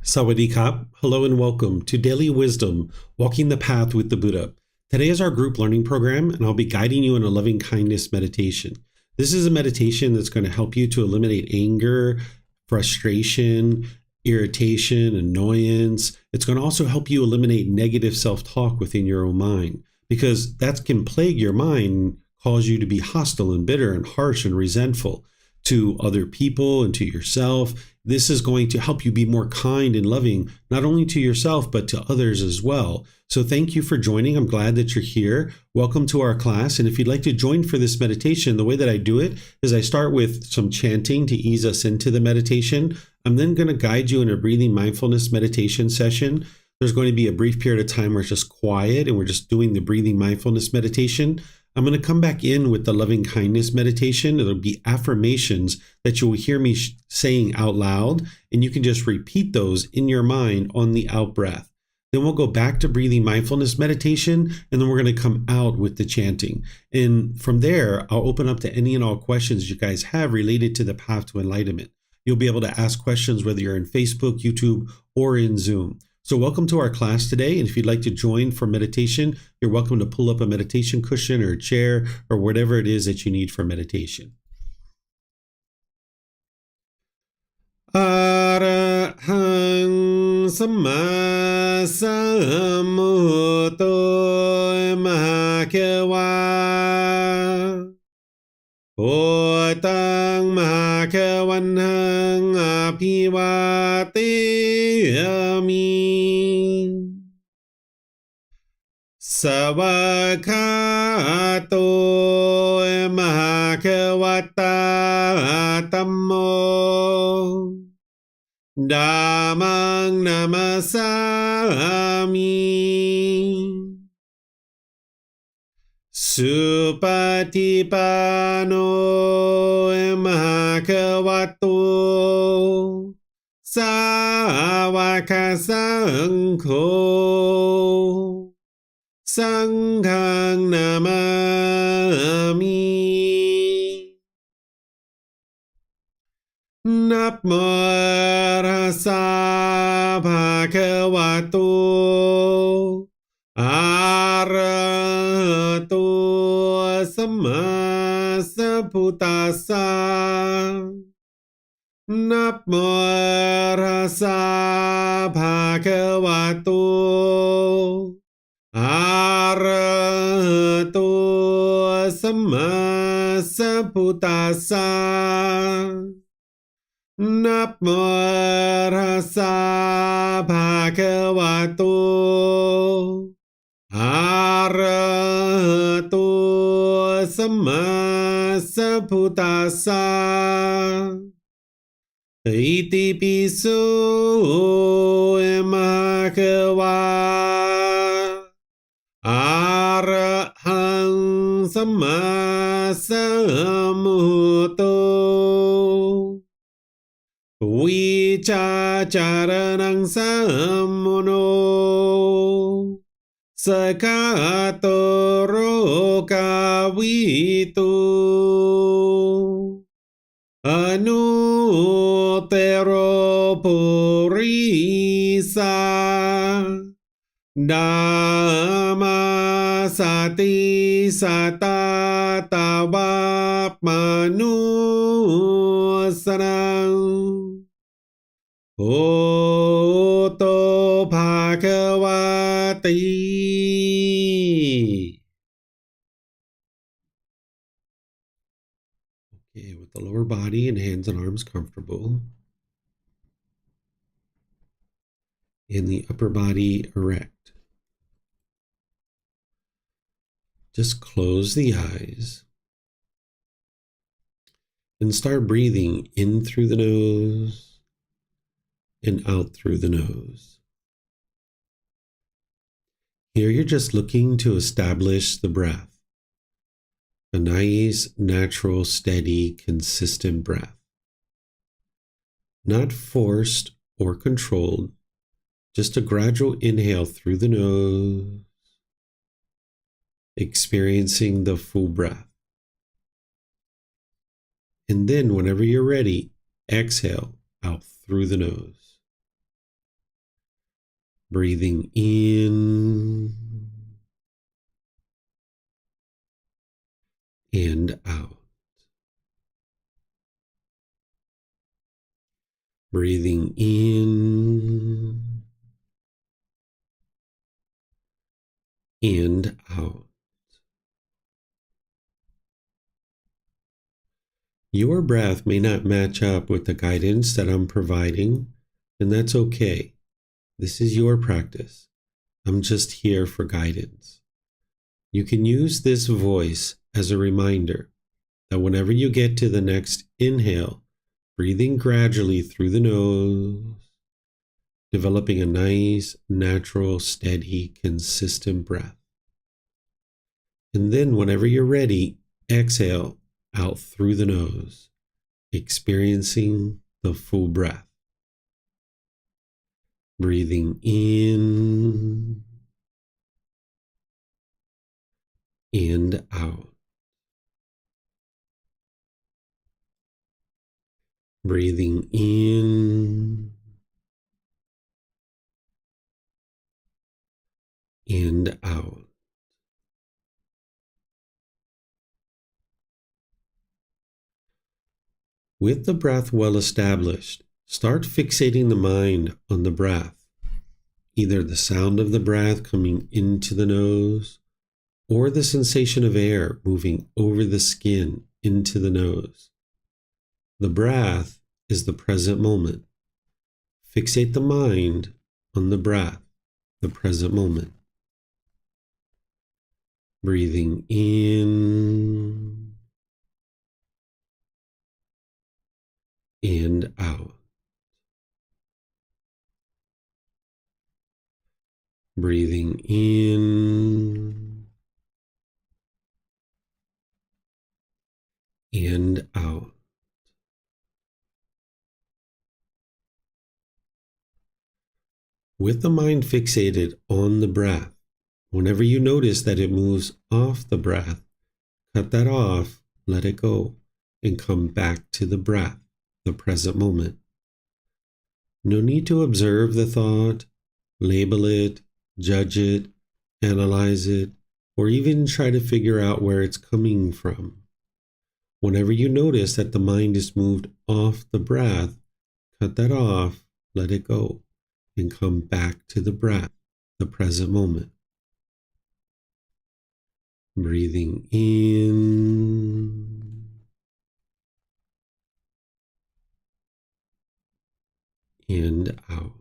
Sawadee-kap. Hello and welcome to Daily Wisdom, Walking the Path with the Buddha. Today is our group learning program, and I'll be guiding you in a loving kindness meditation. This is a meditation that's going to help you to eliminate anger, frustration, irritation, annoyance. It's going to also help you eliminate negative self-talk within your own mind, because that can plague your mind, cause you to be hostile and bitter and harsh and resentful to other people and to yourself. This is going to help you be more kind and loving, not only to yourself, but to others as well. So thank you for joining. I'm glad that you're here. Welcome to our class. And if you'd like to join for this meditation, the way that I do it is I start with some chanting to ease us into the meditation. I'm then going to guide you in a breathing mindfulness meditation session. There's going to be a brief period of time where it's just quiet and we're just doing the breathing mindfulness meditation. I'm going to come back in with the loving kindness meditation. It'll be affirmations that you'll hear me saying out loud, and you can just repeat those in your mind on the out breath. Then we'll go back to breathing mindfulness meditation, and then we're going to come out with the chanting. And from there, I'll open up to any and all questions you guys have related to the path to enlightenment. You'll be able to ask questions whether you're in Facebook, YouTube, or in Zoom. So welcome to our class today, and if you'd like to join for meditation, you're welcome to pull up a meditation cushion or a chair or whatever it is that you need for meditation. Arahang Samma Sambuddho Mahakawa Otang Mahakawanhang Aphivateyami Savakato Mahakawata Tammo Dhammang Namasami Supatipano Mahakavato Sāvaka Saṅkho Saṅghang Namami Namo Tassa Bhagavato Arahato Samma Sambuddhassa Namo Tassa Bhagavato Arahato Samma Sambuddhassa Namo Tassa Bhagavato Arahato Samma Sambuddhassa Iti piso Mahakawa Arahang Samma Sambuddho Vicacaranang Sammono Sakato Rokavitu Anutero Purisa Dhamma Sati Satatavap Manusarang Oto Bhagavati. Okay, with the lower body and hands and arms comfortable, and the upper body erect. Just close the eyes and start breathing in through the nose and out through the nose. Here you're just looking to establish the breath, a nice, natural, steady, consistent breath. Not forced or controlled, just a gradual inhale through the nose, experiencing the full breath. And then whenever you're ready, exhale out through the nose. Breathing in and out. Breathing in and out. Your breath may not match up with the guidance that I'm providing, and that's okay. This is your practice. I'm just here for guidance. You can use this voice as a reminder that whenever you get to the next inhale, breathing gradually through the nose, developing a nice, natural, steady, consistent breath. And then whenever you're ready, exhale out through the nose, experiencing the full breath. Breathing in and out. Breathing in and out. With the breath well established, start fixating the mind on the breath, either the sound of the breath coming into the nose or the sensation of air moving over the skin into the nose. The breath is the present moment. Fixate the mind on the breath, the present moment. Breathing in and out. Breathing in and out. With the mind fixated on the breath, whenever you notice that it moves off the breath, cut that off, let it go, and come back to the breath, the present moment. No need to observe the thought, label it, judge it, analyze it, or even try to figure out where it's coming from. Whenever you notice that the mind is moved off the breath, cut that off, let it go, and come back to the breath, the present moment. Breathing in and out.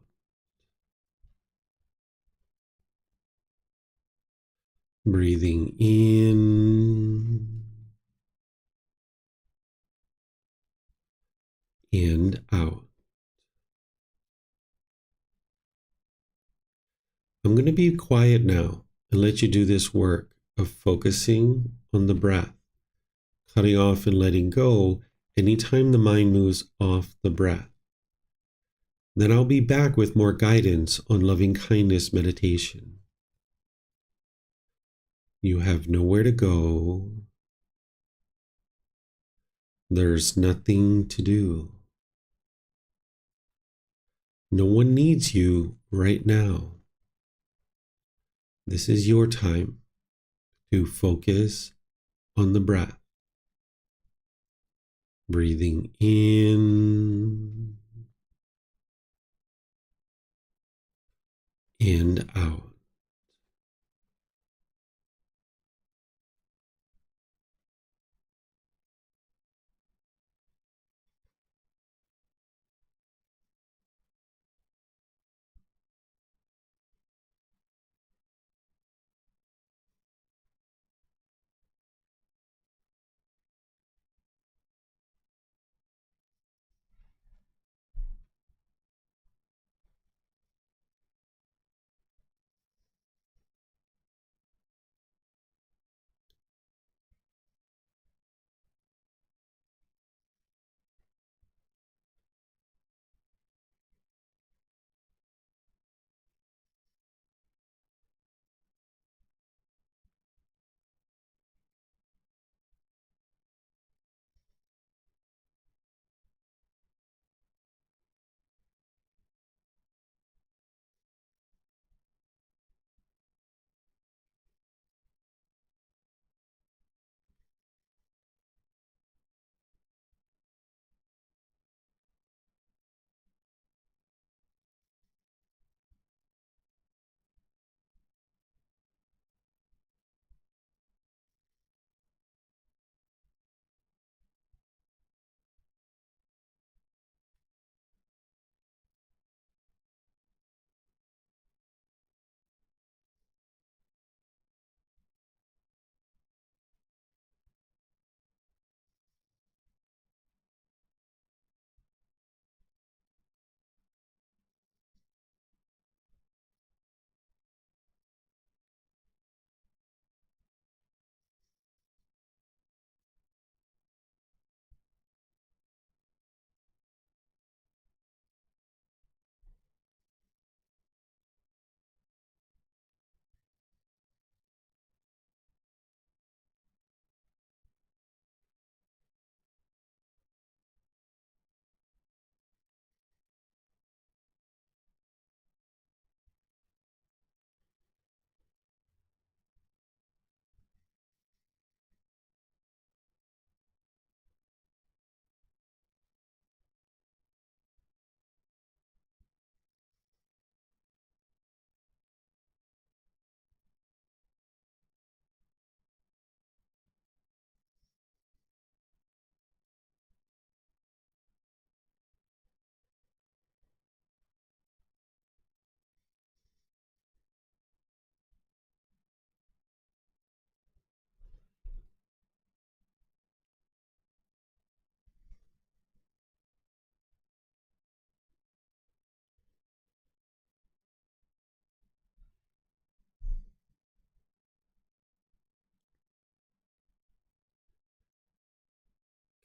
Breathing in and out. I'm going to be quiet now and let you do this work of focusing on the breath, cutting off and letting go anytime the mind moves off the breath. Then I'll be back with more guidance on loving kindness meditation. You have nowhere to go. There's nothing to do. No one needs you right now. This is your time to focus on the breath. Breathing in and out.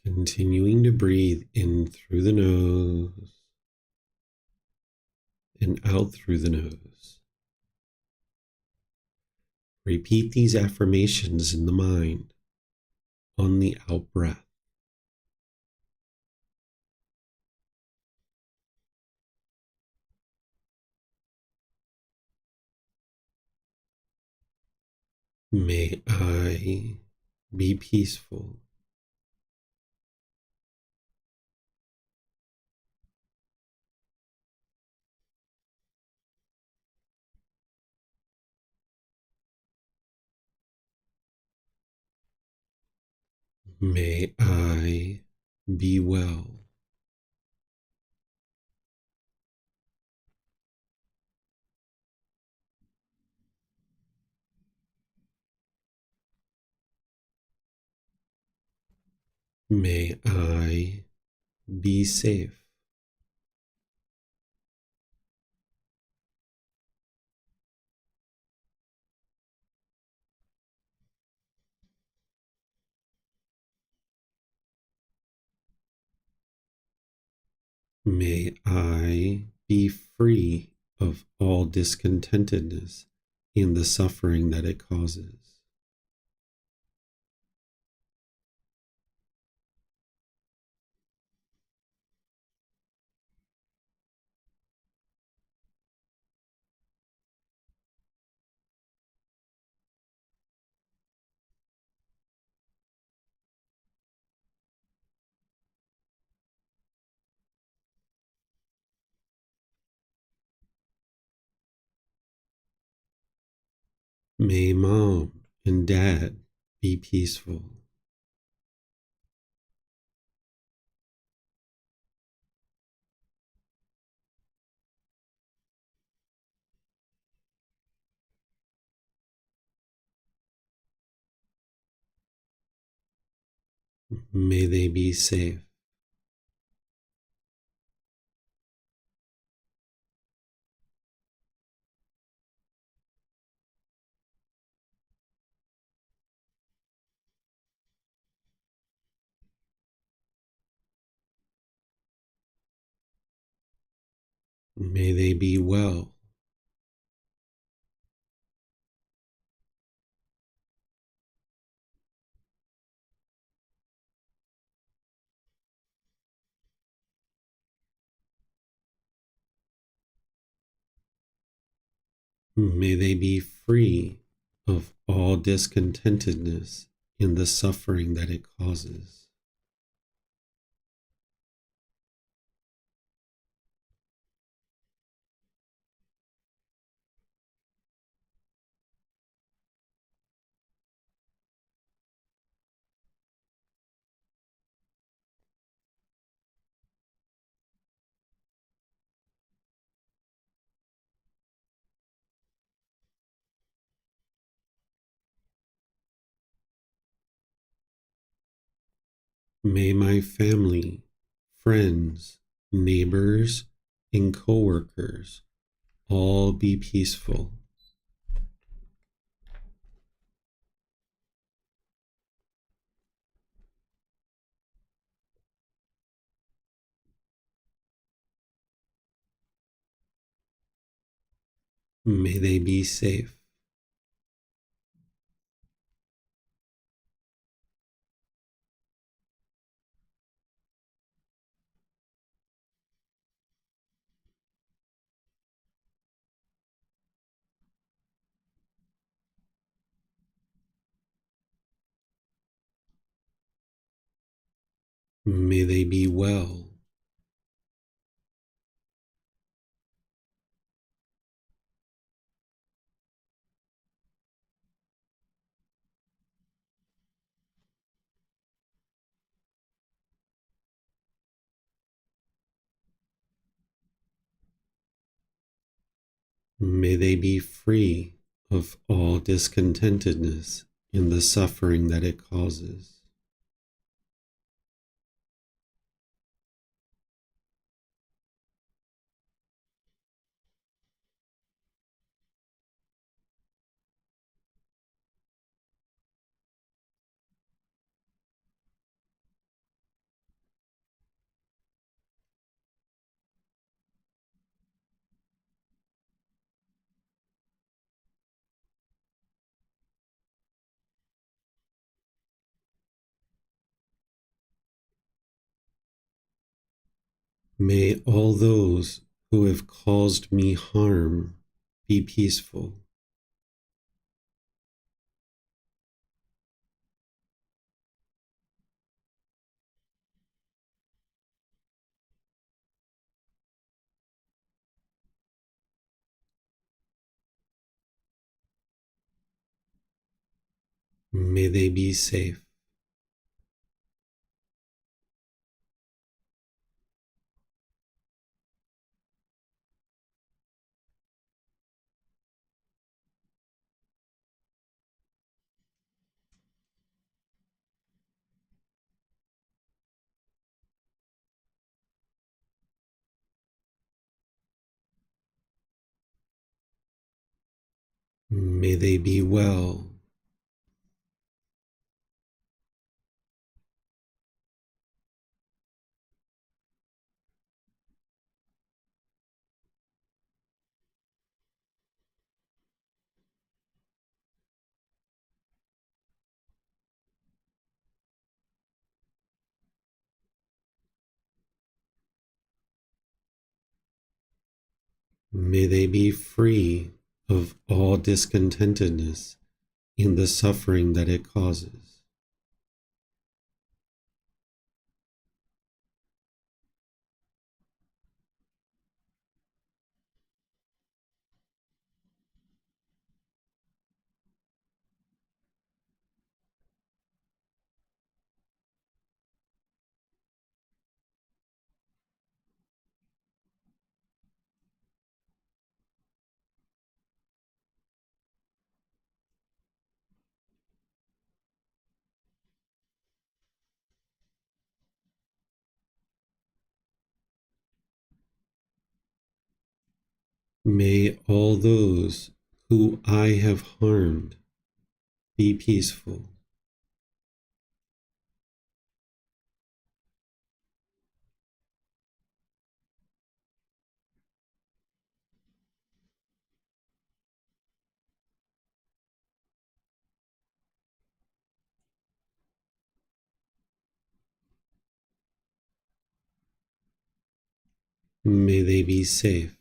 Continuing to breathe in through the nose and out through the nose. Repeat these affirmations in the mind on the out breath. May I be peaceful. May I be well. May I be safe. May I be free of all discontentedness in the suffering that it causes. May mom and dad be peaceful. May they be safe. May they be well. May they be free of all discontentedness in the suffering that it causes. May my family, friends, neighbors, and coworkers all be peaceful. May they be safe. May they be well. May they be free of all discontentedness in the suffering that it causes. May all those who have caused me harm be peaceful. May they be safe. May they be well. May they be free of all discontentedness in the suffering that it causes. May all those who I have harmed be peaceful. May they be safe.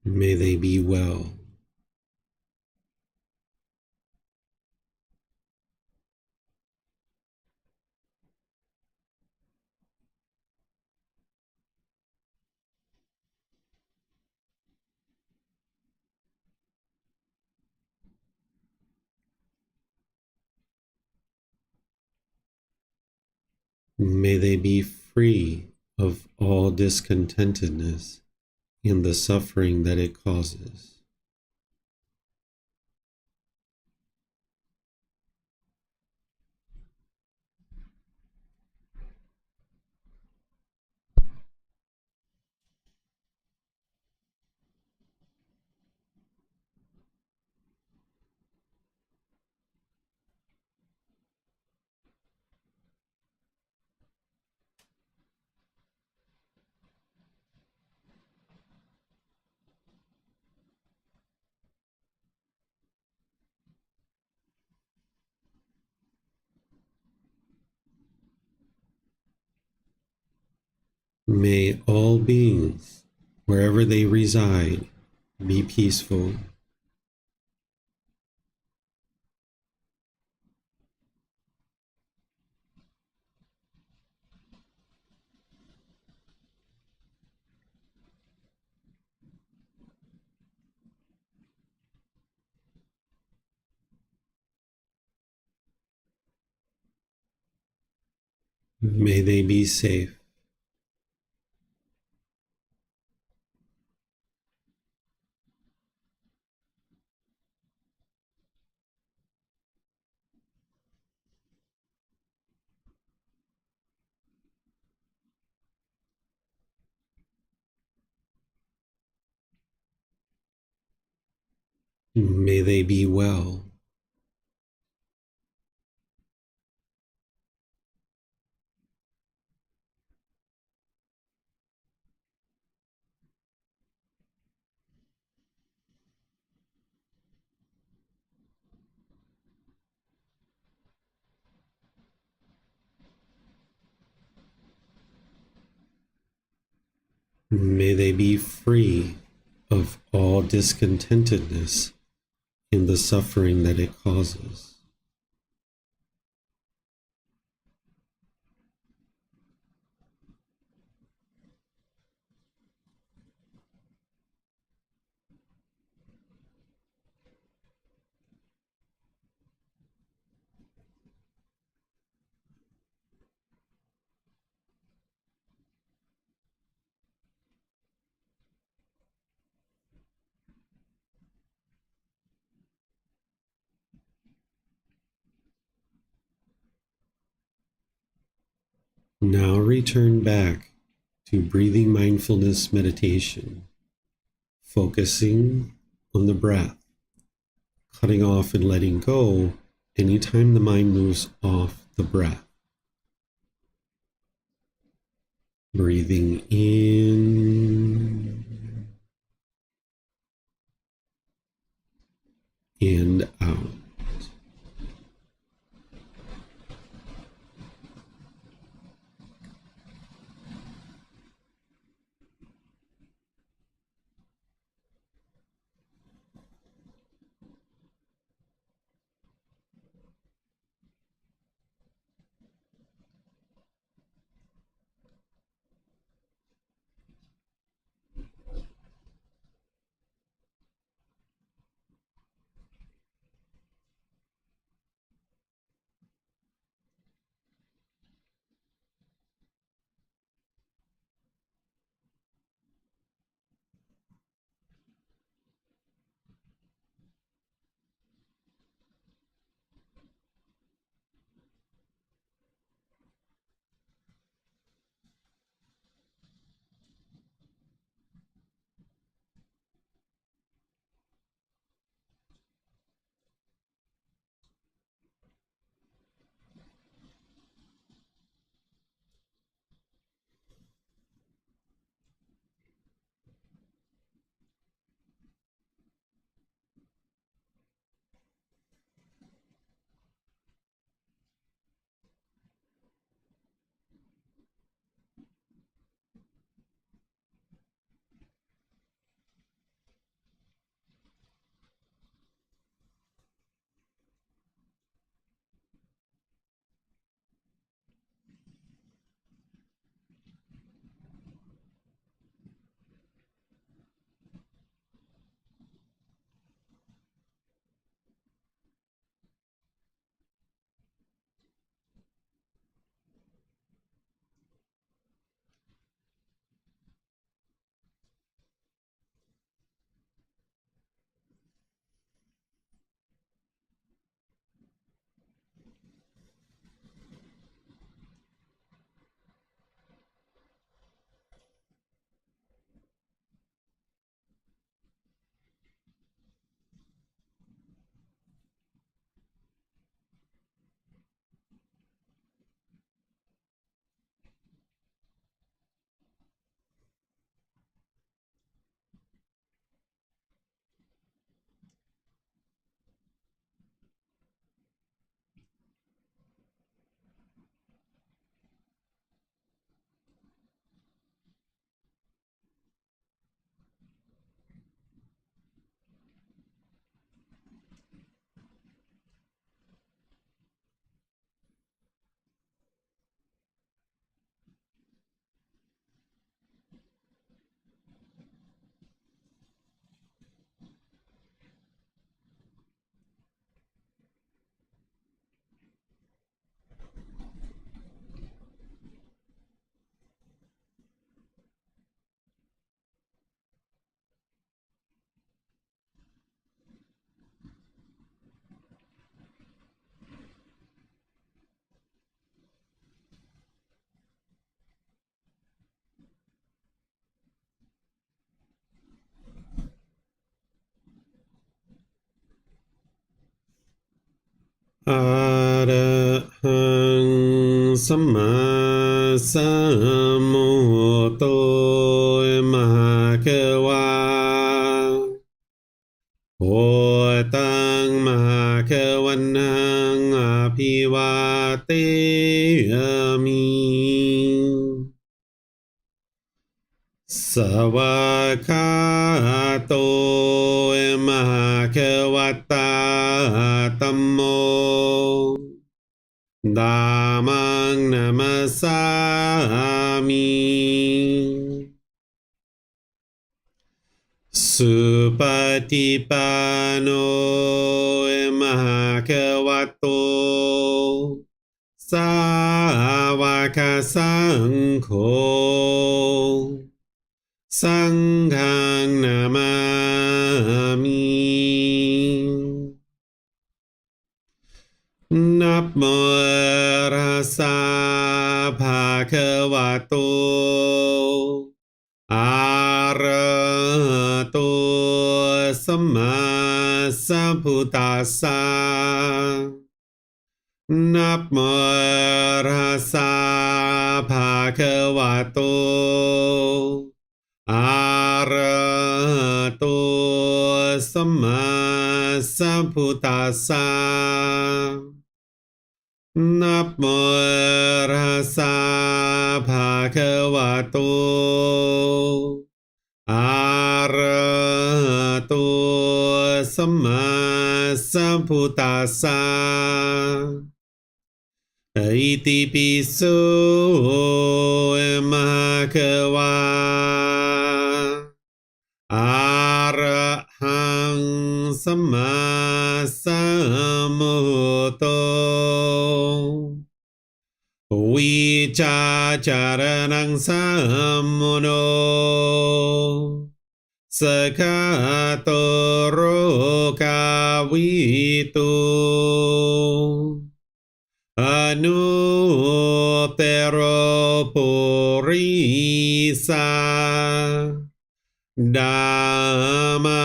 May they be well. May they be free of all discontentedness in the suffering that it causes. May all beings, wherever they reside, be peaceful. May they be safe. May they be well. May they be free of all discontentedness in the suffering that it causes. Now return back to breathing mindfulness meditation, focusing on the breath, cutting off and letting go anytime the mind moves off the breath. Breathing in and out. Arahang Samma Sambuddho Mahakeva โอตังมหาเขวันนังอภิวาเตมิ Savakato Mahakawata Tammo Damang Namasami Supatipano Mahakavato Sāvaka Saṅkho Saṅghang Namami Namo Rasa Bhagavato Arahato Samma Sambuddhassa Namo Rasa Bhagavato Arahato Samma Sambuddhassa Namo Rasa Bhagavato Arahato Samma Sambuddhassa Iti Piso Mahakava Arahang Samma Sambuddho Vicacaranang Sammuno Sakato Rokavitu Anutero Purisa Dhamma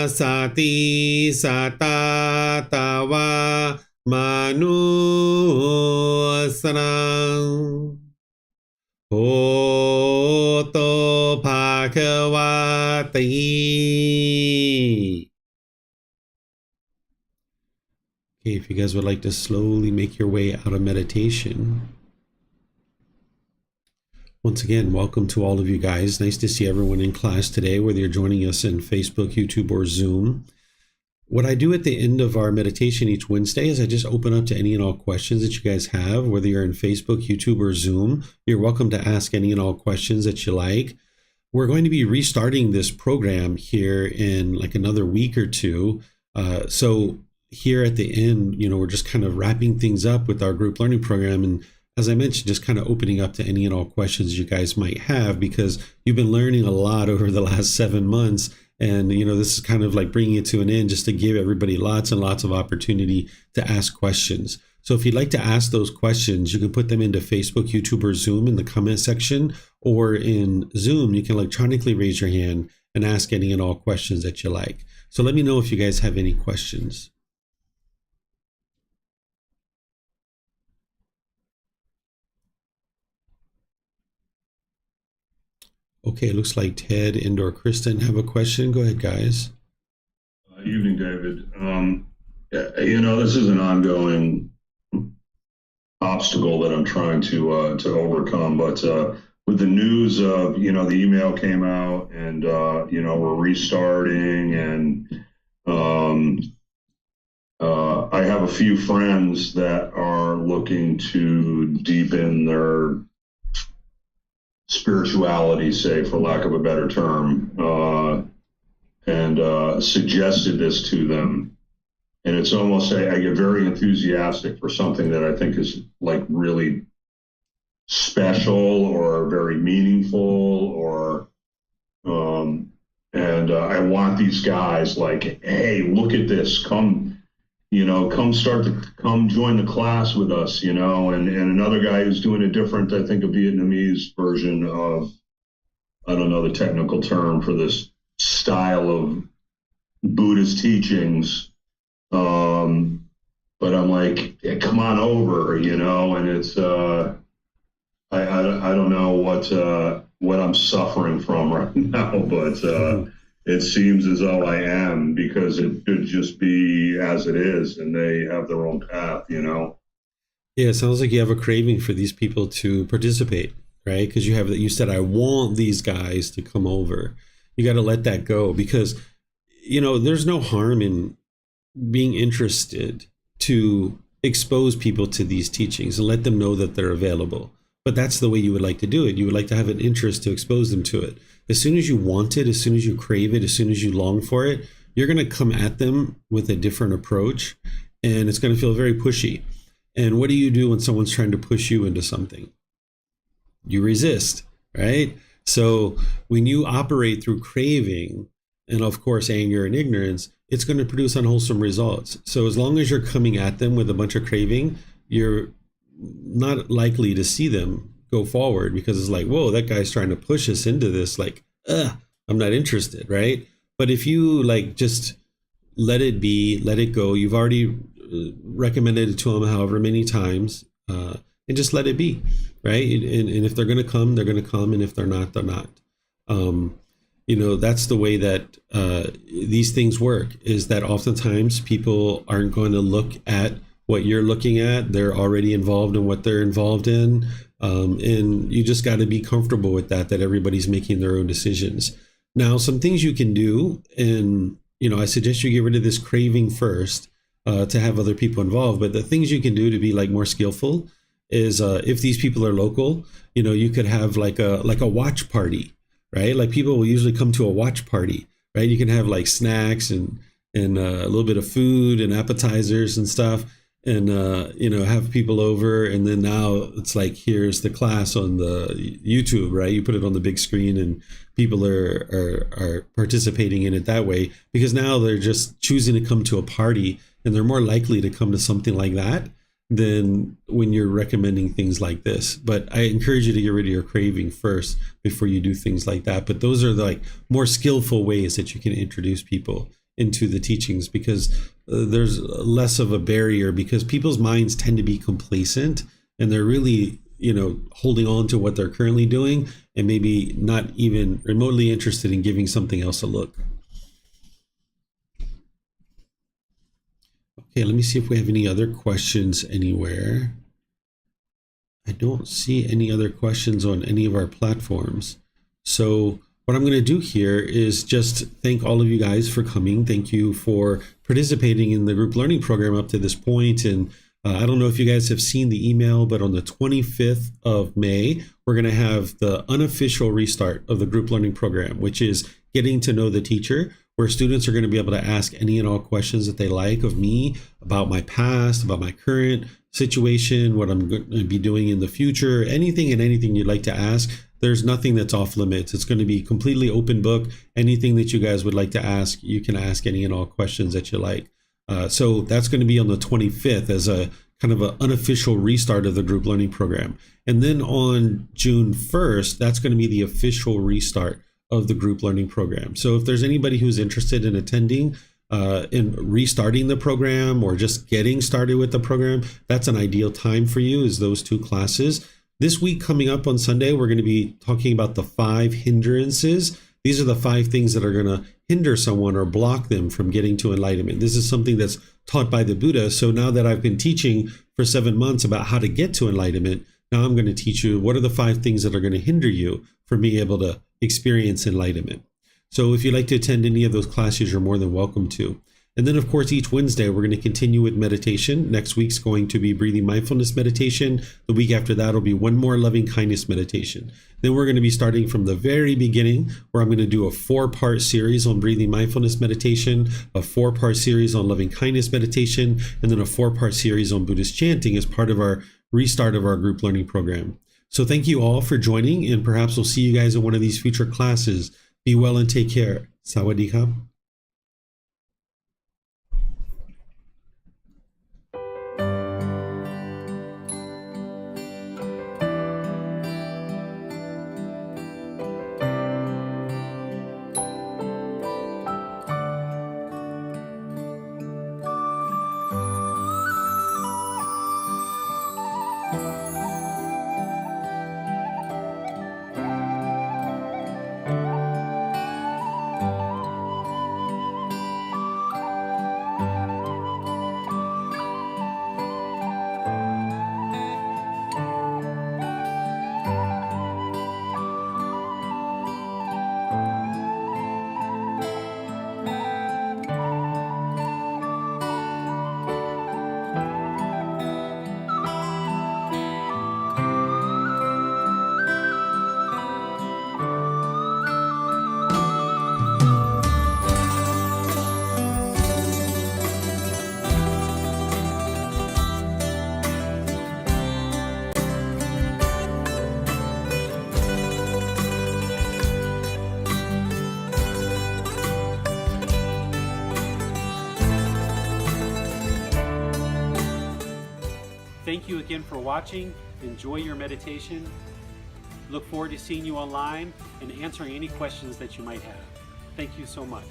Sati Satatawa Manusrang Oto Bhagavati. Okay, if you guys would like to slowly make your way out of meditation. Once again, welcome to all of you guys. Nice to see everyone in class today, whether you're joining us in Facebook, YouTube, or Zoom. What I do at the end of our meditation each Wednesday is I just open up to any and all questions that you guys have, whether you're in Facebook, YouTube, or Zoom. You're welcome to ask any and all questions that you like. We're going to be restarting this program here in like another week or two. So here at the end, we're just kind of wrapping things up with our group learning program. And as I mentioned, just kind of opening up to any and all questions you guys might have, because you've been learning a lot over the last 7 months. And, this is kind of like bringing it to an end just to give everybody lots and lots of opportunity to ask questions. So if you'd like to ask those questions, you can put them into Facebook, YouTube, or Zoom in the comment section, or in Zoom, you can electronically raise your hand and ask any and all questions that you like. So let me know if you guys have any questions. Okay, it looks like Ted and/or Kristen have a question. Go ahead, guys. Evening, David. This is an ongoing obstacle that I'm trying to overcome. But with the news of, the email came out and, we're restarting, and I have a few friends that are looking to deepen their spirituality, say, for lack of a better term, and suggested this to them. And it's almost, I get very enthusiastic for something that I think is like really special or very meaningful, or, and I want these guys like, hey, look at this, come join the class with us, and another guy who's doing a different, I think, a Vietnamese version of, I don't know the technical term for this style of Buddhist teachings. But I'm like, yeah, come on over, and it's, I don't know what I'm suffering from right now, but it seems as though I am, because it should just be as it is, and they have their own path, Yeah, it sounds like you have a craving for these people to participate, right? Because you said, I want these guys to come over. You got to let that go, because, there's no harm in being interested to expose people to these teachings and let them know that they're available. But that's the way you would like to do it. You would like to have an interest to expose them to it. As soon as you want it, as soon as you crave it, as soon as you long for it, you're going to come at them with a different approach, and it's going to feel very pushy. And what do you do when someone's trying to push you into something? You resist, right? So when you operate through craving and, of course, anger and ignorance, it's going to produce unwholesome results. So as long as you're coming at them with a bunch of craving, you're not likely to see them go forward, because it's like, whoa, that guy's trying to push us into this. Like, I'm not interested, right? But if you just let it be, let it go, you've already recommended it to them however many times, and just let it be, right? And if they're going to come, they're going to come, and if they're not, they're not. That's the way that these things work, is that oftentimes people aren't going to look at what you're looking at. They're already involved in what they're involved in. And you just got to be comfortable with that everybody's making their own decisions. Now, some things you can do, and, I suggest you get rid of this craving first to have other people involved. But the things you can do to be more skillful is, if these people are local, you could have like a watch party, right? Like, people will usually come to a watch party, right? You can have snacks and a little bit of food and appetizers and stuff, and have people over, and then now it's here's the class on the YouTube, right? You put it on the big screen, and people are participating in it that way, because now they're just choosing to come to a party, and they're more likely to come to something like that than when you're recommending things like this. But I encourage you to get rid of your craving first before you do things like that. But those are the more skillful ways that you can introduce people into the teachings, because there's less of a barrier, because people's minds tend to be complacent, and they're really holding on to what they're currently doing, and maybe not even remotely interested in giving something else a look. Okay, let me see if we have any other questions anywhere. I don't see any other questions on any of our platforms. So what I'm going to do here is just thank all of you guys for coming. Thank you for participating in the group learning program up to this point. And I don't know if you guys have seen the email, but on the 25th of May, we're going to have the unofficial restart of the group learning program, which is getting to know the teacher, where students are going to be able to ask any and all questions that they like of me about my past, about my current situation, what I'm going to be doing in the future, anything and anything you'd like to ask. There's nothing that's off limits. It's going to be completely open book. Anything that you guys would like to ask, you can ask any and all questions that you like. So that's going to be on the 25th as a kind of an unofficial restart of the group learning program. And then on June 1st, that's going to be the official restart of the group learning program. So if there's anybody who's interested in attending, in restarting the program, or just getting started with the program, that's an ideal time for you, is those two classes. This week coming up on Sunday, we're going to be talking about the 5 hindrances. These are the 5 things that are going to hinder someone or block them from getting to enlightenment. This is something that's taught by the Buddha. So now that I've been teaching for 7 months about how to get to enlightenment, now I'm going to teach you what are the 5 things that are going to hinder you from being able to experience enlightenment. So if you'd like to attend any of those classes, you're more than welcome to. And then, of course, each Wednesday, we're going to continue with meditation. Next week's going to be breathing mindfulness meditation. The week after that will be one more loving kindness meditation. Then we're going to be starting from the very beginning, where I'm going to do a 4-part series on breathing mindfulness meditation, a 4-part series on loving kindness meditation, and then a 4-part series on Buddhist chanting as part of our restart of our group learning program. So thank you all for joining, and perhaps we'll see you guys in one of these future classes. Be well and take care. Sawadee ka. Thank you again for watching. Enjoy your meditation. Look forward to seeing you online and answering any questions that you might have. Thank you so much.